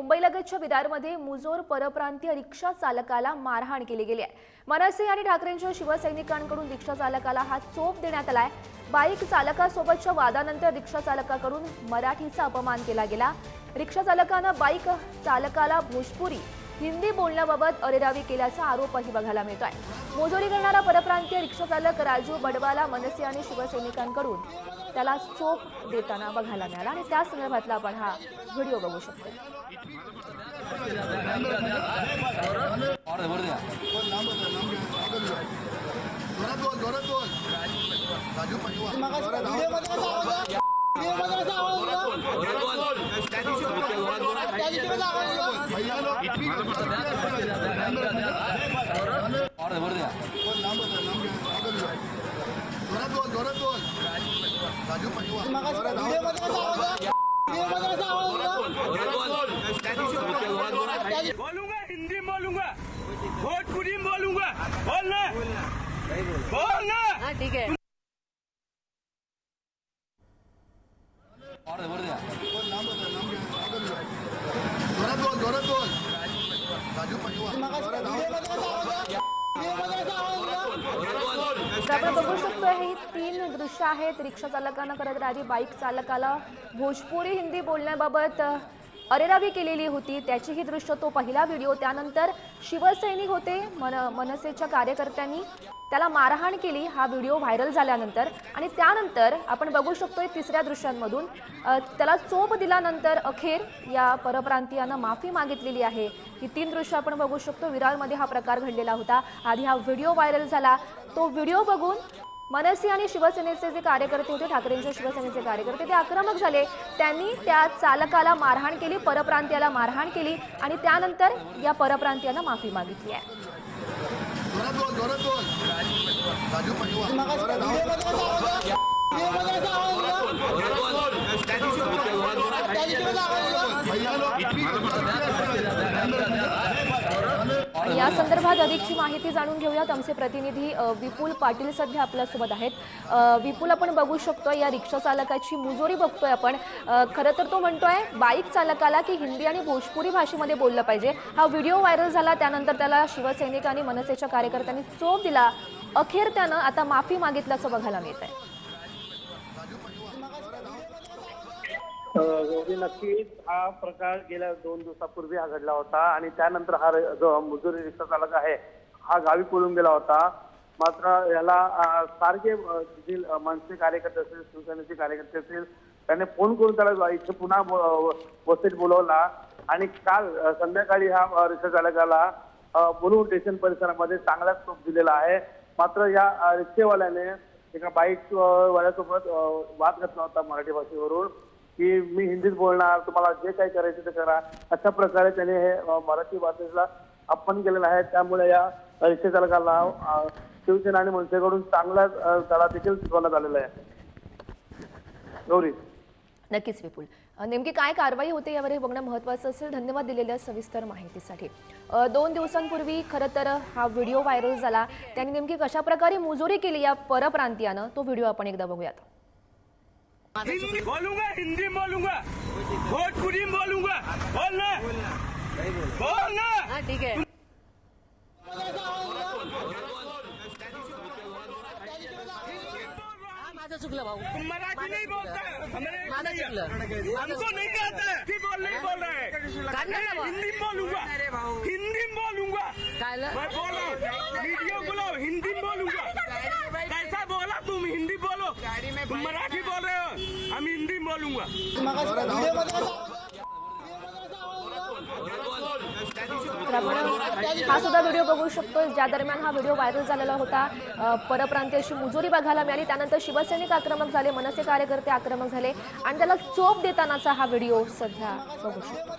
मुंबईलगतच्या विरारमध्ये मुजोर परप्रांतीय रिक्षा चालकाला मारहाण केली गेली आहे। मनसे आणि ठाकरेंच्या शिवसैनिकांकडून रिक्षा चालकाला हा चोप देण्यात आलाय। बाईक चालकासोबतच्या वादानंतर रिक्षा चालकाकडून मराठीचा अपमान केला गेला। रिक्षा चालकाने बाईक चालकाला भोजपुरी हिंदी बोलण्याबाबत अरेरावी केल्याचा आरोपही बघायला मिळतोय। मोजोरी करणारा परप्रांतीय रिक्षा चालक राजू बडवाला मनसे आणि शिवसैनिकांकडून त्याला चोप देताना बघायला मिळाला आणि त्या संदर्भातला आपण हा व्हिडिओ बघू शकतो। बोलूंगा, हिंदी बोलूंगा, भोजपुरी बोलूंगा, बोलना, बोलना। हाँ ठीक है। आपण बघू शकतो ही 3 दृश्य आहेत। रिक्षा चालकाने करत राहिली बाईक चालकाला भोजपुरी हिंदी बोलण्याबाबत अरेरावी केलेली होती, त्याची ही दृश्य तो पहिला व्हिडिओ। त्यानंतर शिवसैनिक होते मनसेच्या कार्यकर्त्यांनी त्याला मारहाण केली, हा व्हिडिओ व्हायरल झाल्यानंतर आणि त्यानंतर आपण बघू शकतो तिसऱ्या दृश्यांमधून त्याला चोप दिल्यानंतर अखेर या परप्रांतीयानं माफी मागितलेली आहे। ही 3 दृश्य आपण बघू शकतो। विरारमध्ये हा प्रकार घडलेला होता। आधी हा व्हिडिओ व्हायरल झाला, तो व्हिडिओ बघून मनसे आणि शिवसेनेचे जे कार्यकर्ते होते, ठाकरेंच्या शिवसेनेचे कार्यकर्ते, ते आक्रमक झाले। त्यांनी त्या चालकाला मारहाण केली, परप्रांतीयाला मारहाण केली आणि त्यानंतर या परप्रांतीयानं माफी मागितली आहे। या संदर्भात अधिकची माहिती जाणून घेऊयात। आमचे प्रतिनिधी विपुल पाटील सध्या आपल्यासोबत आहेत। विपुल, आपण बघू शकतो या रिक्षा चालकाची मुजोरी बघतोय आपण। खरं तर तो म्हणतोय बाईक चालकाला की हिंदी आणि भोजपुरी भाषेमध्ये बोललं पाहिजे। हा व्हिडिओ व्हायरल झाला, त्यानंतर त्याला शिवसैनिक आणि मनसेच्या कार्यकर्त्यांनी चोप दिला। अखेर त्यानं आता माफी मागितल्याचं बघायला मिळत आहे। नक्कीच हा प्रकार गेल्या 2 दिवसापूर्वी हा घडला होता आणि त्यानंतर हा जो मुजोरी रिक्षा चालक आहे हा गावी पळून गेला होता। मात्र याला सारखे मनसे कार्यकर्ते असतील, शिवसेनेचे कार्यकर्ते असतील, त्याने फोन करून त्याला इथे पुन्हा वसईत बोलवला आणि काल संध्याकाळी हा रिक्षा चालकाला बोलून स्टेशन परिसरामध्ये चांगलाच चोप दिलेला आहे। मात्र या रिक्षेवाल्याने एका बाईक वाल्यासोबत वाद घातला होता मराठी भाषेवरून की मी हिंदीत बोलणार, तुम्हाला जे काही करायचं ते करा, अशा प्रकारे त्याने हे मराठी भाषेला अपमान केलेला आहे। त्यामुळे या रिक्षा चालकाला शिवसेना आणि मनसेकडून चांगला धडा देखील शिकवण्यात आलेला आहे। गौरी, नक्कीच विपुल, नेमकी काय कारवाई होते यावर हे बघणं महत्त्वाचं असेल। धन्यवाद दिलेल्या सविस्तर माहितीसाठी। 2 दिवसांपूर्वी खरं तर हा व्हिडिओ व्हायरल झाला, त्यांनी नेमकी कशा प्रकारे मुजोरी केली या परप्रांतीयानं, तो व्हिडिओ आपण एकदा बघूयात। हिंदी बोलूंगा, हिंदी बोलूंगा, भोजपुरी बोलूंगा, बोलना, बोलना। हाँ ठीक है। चुकलं भाऊ, मराठी नहीं बोलता, हमको नहीं आता, नहीं बोल रहे हैं। हिंदी बोलूंगा, हिंदी बोलूंगा, मैं बोल रहा हूँ, वीडियो बुलाओ, हिंदी बोलूंगा। कैसा बोला तुम? हिंदी बोलो, तुम मराठी बोल रहे हो, हम हिंदी बोलूंगा। हा सुद्धा व्हिडिओ बघू शकतो, ज्या दरम्यान हा व्हिडिओ व्हायरल झालेला होता। परप्रांतीयाची मुजोरी बघायला मिळाली, त्यानंतर शिवसैनिक आक्रमक झाले, मनसे कार्यकर्ते आक्रमक झाले आणि त्याला चोप देतानाचा हा व्हिडिओ सध्या बघू शकतो।